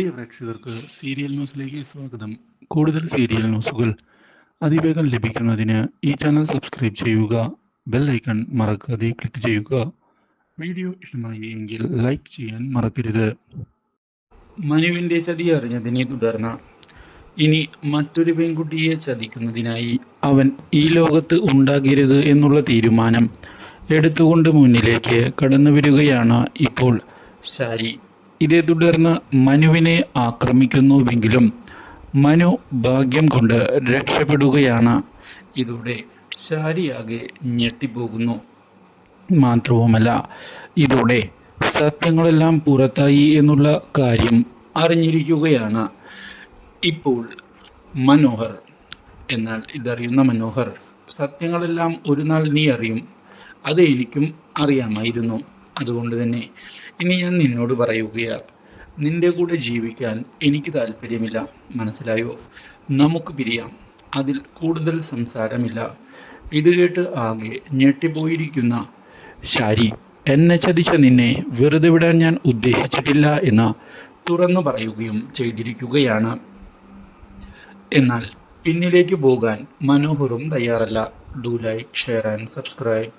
പ്രിയ പ്രേക്ഷകർക്ക് സീരിയൽ ന്യൂസിലേക്ക് സ്വാഗതം. കൂടുതൽ സീരിയൽ ന്യൂസുകൾ അതിവേഗം ലഭിക്കുന്നതിന് ഈ ചാനൽ സബ്സ്ക്രൈബ് ചെയ്യുക. ബെൽ ഐക്കൺ മറക്കാതെ ക്ലിക്ക് ചെയ്യുക. വീഡിയോ ഇഷ്ടമായി എങ്കിൽ ലൈക്ക് ചെയ്യാൻ മറക്കരുത്. മനുവിൻ്റെ ചതി അറിഞ്ഞതിനെ തുടർന്ന് ഇനി മറ്റൊരു പെൺകുട്ടിയെ ചതിക്കുന്നതിനായി അവൻ ഈ ലോകത്ത് ഉണ്ടാകരുത് എന്നുള്ള തീരുമാനം എടുത്തുകൊണ്ട് മുന്നിലേക്ക് കടന്നു വരികയാണ് ഇപ്പോൾ ശാരി. ഇതേ തുടർന്ന് മനുവിനെ ആക്രമിക്കുന്നുവെങ്കിലും മനു ഭാഗ്യം കൊണ്ട് രക്ഷപ്പെടുകയാണ്. ഇതോടെ ശാരിയാകെ ഞെട്ടിപ്പോകുന്നു. മാത്രവുമല്ല, ഇതോടെ സത്യങ്ങളെല്ലാം പുറത്തായി എന്നുള്ള കാര്യം അറിഞ്ഞിരിക്കുകയാണ് ഇപ്പോൾ മനോഹർ. എന്നാൽ ഇതറിയുന്ന മനോഹർ, സത്യങ്ങളെല്ലാം ഒരു നാൾ നീ അറിയും, അത് എനിക്കും അറിയാമായിരുന്നു. അതുകൊണ്ട് തന്നെ ഇനി ഞാൻ നിന്നോട് പറയുകയാണ്, നിന്റെ കൂടെ ജീവിക്കാൻ എനിക്ക് താല്പര്യമില്ല, മനസ്സിലായോ? നമുക്ക് പിരിയാം, അതിൽ കൂടുതൽ സംസാരമില്ല. ഇത് കേട്ട് ആകെ ഞെട്ടിപ്പോയിരിക്കുന്ന ശാരി, എന്നെ ചതിച്ച നിന്നെ വെറുതെ വിടാൻ ഞാൻ ഉദ്ദേശിച്ചിട്ടില്ല എന്ന് തുറന്നു പറയുകയും ചെയ്തിരിക്കുകയാണ്. എന്നാൽ പിന്നിലേക്ക് പോകാൻ മനോഹറും തയ്യാറല്ല. Do like, share and subscribe.